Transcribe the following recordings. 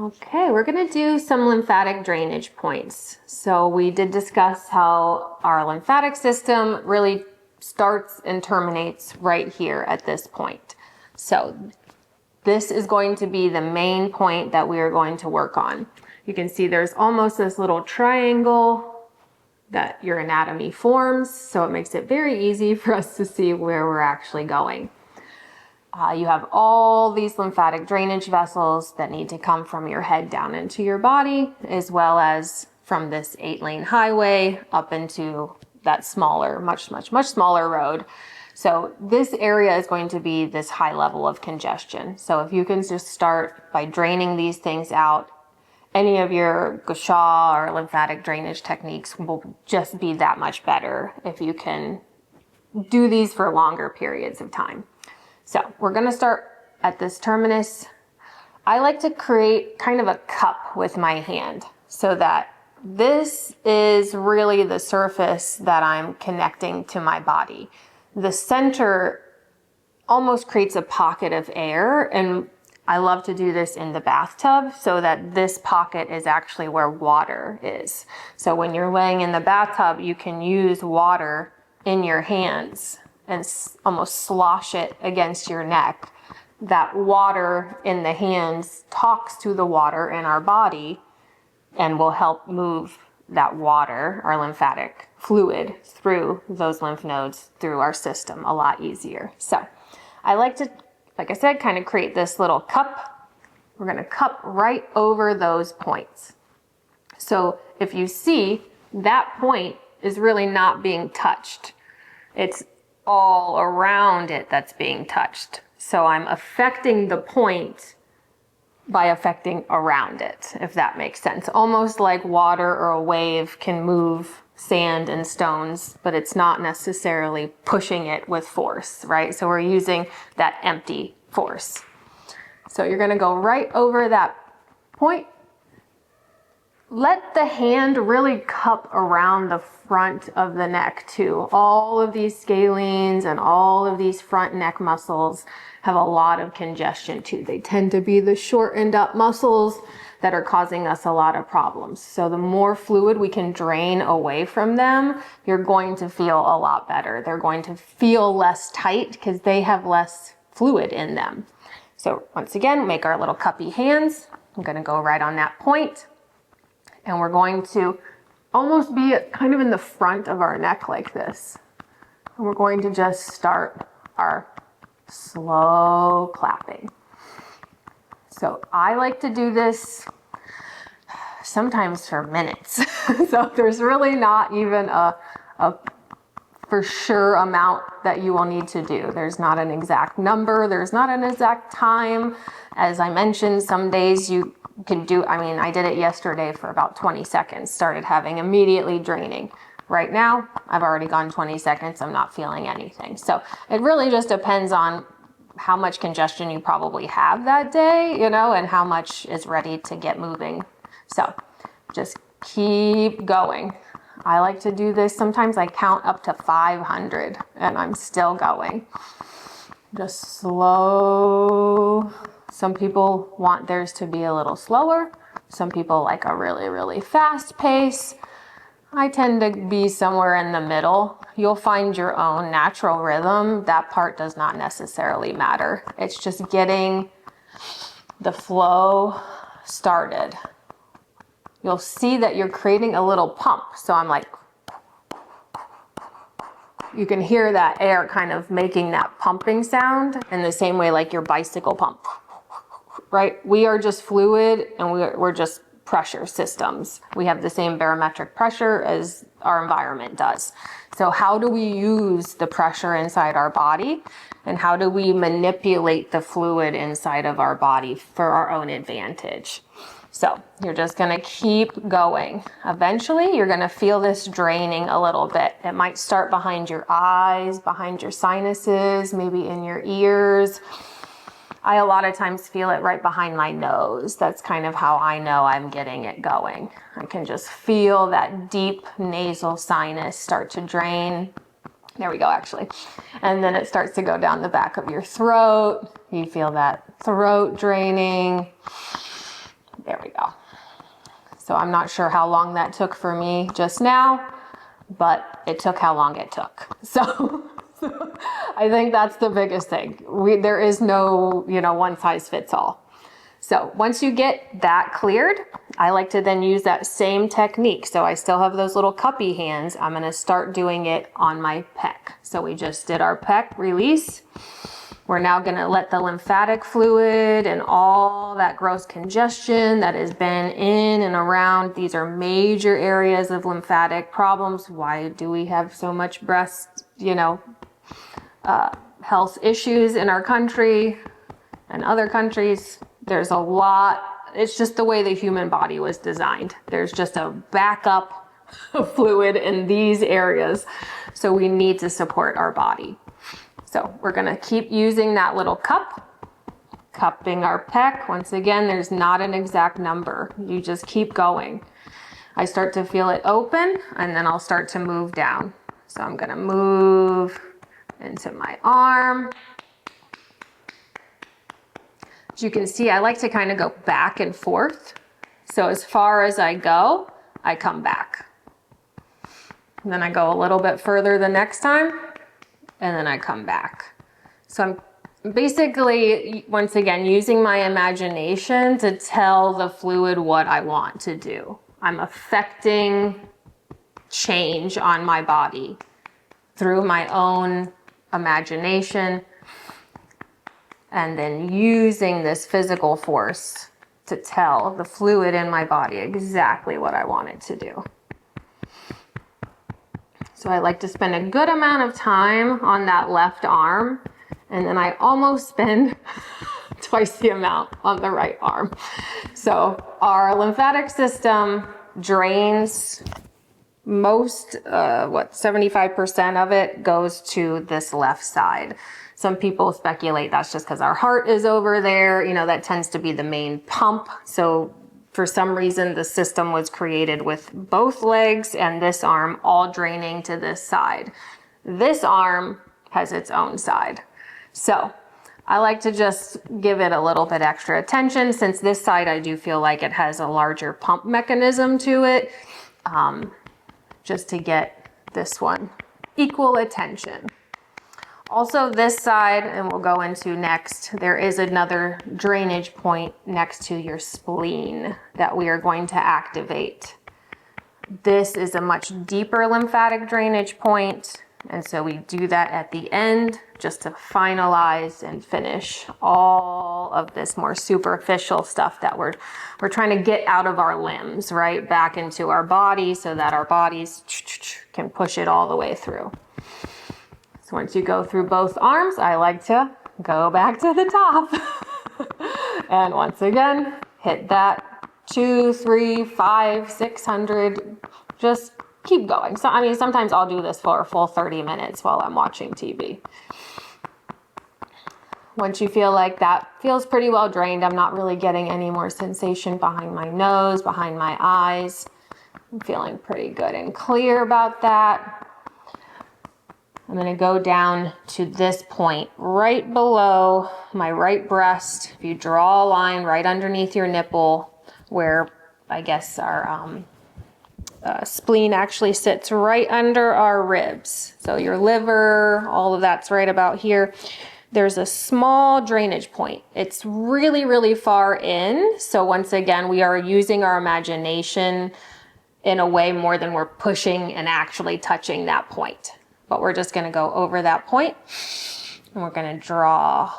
Okay, we're going to do some lymphatic drainage points. So we did discuss how our lymphatic system really starts and terminates right here at this point. So this is going to be the main point that we are going to work on. You can see there's almost this little triangle that your anatomy forms, so it makes it very easy for us to see where we're actually going. You have all these lymphatic drainage vessels that need to come from your head down into your body, as well as from this 8-lane highway up into that smaller, much smaller road. So this area is going to be this high level of congestion. So if you can just start by draining these things out, any of your gua or lymphatic drainage techniques will just be that much better if you can do these for longer periods of time. So we're going to start at this terminus. I like to create kind of a cup with my hand so that this is really the surface that I'm connecting to my body. The center almost creates a pocket of air, and I love to do this in the bathtub so that this pocket is actually where water is. So when you're laying in the bathtub, you can use water in your hands and almost slosh it against your neck. That water in the hands talks to the water in our body and will help move that water, our lymphatic fluid, through those lymph nodes, through our system a lot easier. So I like to, like I said, kind of create this little cup. We're going to cup right over those points. So if you see, that point is really not being touched. It's all around it that's being touched. So I'm affecting the point by affecting around it, if that makes sense. Almost like water or a wave can move sand and stones, but it's not necessarily pushing it with force, right? So we're using that empty force. So you're going to go right over that point. Let the hand really cup around the front of the neck too. All of these scalenes and all of these front neck muscles have a lot of congestion too. They tend to be the shortened up muscles that are causing us a lot of problems. So the more fluid we can drain away from them, you're going to feel a lot better. They're going to feel less tight because they have less fluid in them. So once again, make our little cuppy hands. I'm going to go right on that point. And we're going to almost be kind of in the front of our neck like this. And we're going to just start our slow clapping. So I like to do this sometimes for minutes. So there's really not even a for sure amount that you will need to do. There's not an exact number. There's not an exact time. As I mentioned, some days you can do, I did it yesterday for about 20 seconds, started having immediately draining. Right now, I've already gone 20 seconds. I'm not feeling anything. So it really just depends on how much congestion you probably have that day, and how much is ready to get moving. So just keep going. I like to do this. Sometimes I count up to 500 and I'm still going. Just slow. Some people want theirs to be a little slower. Some people like a really, really fast pace. I tend to be somewhere in the middle. You'll find your own natural rhythm. That part does not necessarily matter. It's just getting the flow started. You'll see that you're creating a little pump. So I'm like, you can hear that air kind of making that pumping sound in the same way like your bicycle pump, right? We are just fluid and we're just pressure systems. We have the same barometric pressure as our environment does. So how do we use the pressure inside our body, and how do we manipulate the fluid inside of our body for our own advantage? So you're just going to keep going. Eventually, you're going to feel this draining a little bit. It might start behind your eyes, behind your sinuses, maybe in your ears. I a lot of times feel it right behind my nose. That's kind of how I know I'm getting it going. I can just feel that deep nasal sinus start to drain. There we go, actually. And then it starts to go down the back of your throat. You feel that throat draining. There we go. So I'm not sure how long that took for me just now, but it took how long it took. So I think that's the biggest thing. There is no, one size fits all. So once you get that cleared, I like to then use that same technique. So I still have those little cuppy hands. I'm going to start doing it on my pec. So we just did our pec release. We're now going to let the lymphatic fluid and all that gross congestion that has been in and around. These are major areas of lymphatic problems. Why do we have so much breast, health issues in our country and other countries? There's a lot. It's just the way the human body was designed. There's just a backup of fluid in these areas. So we need to support our body. So we're going to keep using that little cup, cupping our pec. Once again, there's not an exact number. You just keep going. I start to feel it open, and then I'll start to move down. So I'm going to move into my arm. As you can see, I like to kind of go back and forth. So as far as I go, I come back. And then I go a little bit further the next time, and then I come back. So I'm basically, once again, using my imagination to tell the fluid what I want to do. I'm affecting change on my body through my own imagination, and then using this physical force to tell the fluid in my body exactly what I want it to do. So I like to spend a good amount of time on that left arm, and then I almost spend twice the amount on the right arm. So our lymphatic system drains most, 75% of it goes to this left side. Some people speculate that's just because our heart is over there. That tends to be the main pump. So for some reason, the system was created with both legs and this arm all draining to this side. This arm has its own side. So I like to just give it a little bit extra attention, since this side I do feel like it has a larger pump mechanism to it, just to get this one equal attention. Also this side, and we'll go into next, there is another drainage point next to your spleen that we are going to activate. This is a much deeper lymphatic drainage point, and so we do that at the end just to finalize and finish all of this more superficial stuff that we're trying to get out of our limbs, right, back into our body so that our bodies can push it all the way through. So once you go through both arms, I like to go back to the top. And once again, hit that 200, 300, 500, 600. Just keep going. So, sometimes I'll do this for a full 30 minutes while I'm watching TV. Once you feel like that feels pretty well drained, I'm not really getting any more sensation behind my nose, behind my eyes. I'm feeling pretty good and clear about that. I'm going to go down to this point right below my right breast. If you draw a line right underneath your nipple, where I guess our spleen actually sits right under our ribs. So your liver, all of that's right about here. There's a small drainage point. It's really, really far in. So once again, we are using our imagination in a way more than we're pushing and actually touching that point. But we're just going to go over that point, and we're going to draw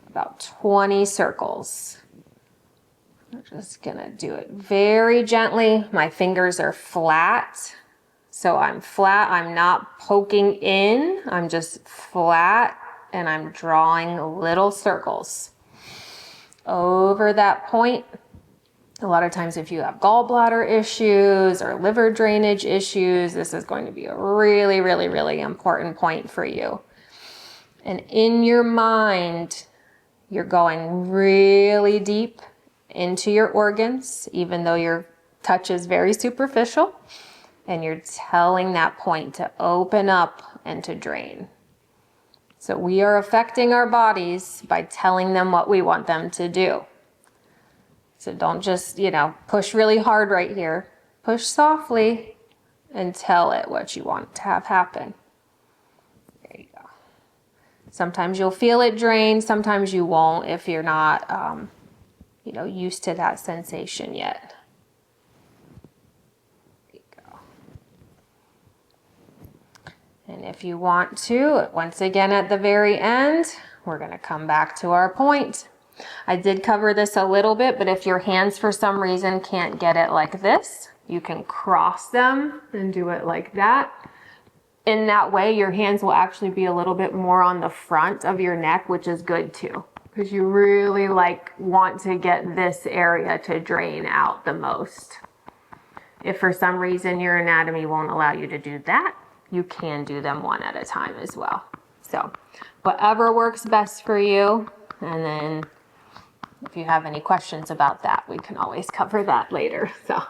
about 20 circles. We're just going to do it very gently. My fingers are flat. So I'm flat. I'm not poking in. I'm just flat, and I'm drawing little circles over that point. A lot of times if you have gallbladder issues or liver drainage issues, this is going to be a really, really, really important point for you. And in your mind, you're going really deep into your organs, even though your touch is very superficial, and you're telling that point to open up and to drain. So we are affecting our bodies by telling them what we want them to do. So don't just, you know, push really hard right here. Push softly and tell it what you want to have happen. There you go. Sometimes you'll feel it drain, sometimes you won't if you're not, you know, used to that sensation yet. There you go. And if you want to, once again at the very end, we're going to come back to our point. I did cover this a little bit, but if your hands for some reason can't get it like this, you can cross them and do it like that. In that way, your hands will actually be a little bit more on the front of your neck, which is good too, because you really want to get this area to drain out the most. If for some reason your anatomy won't allow you to do that, you can do them one at a time as well. So whatever works best for you. And then if you have any questions about that, we can always cover that later. So.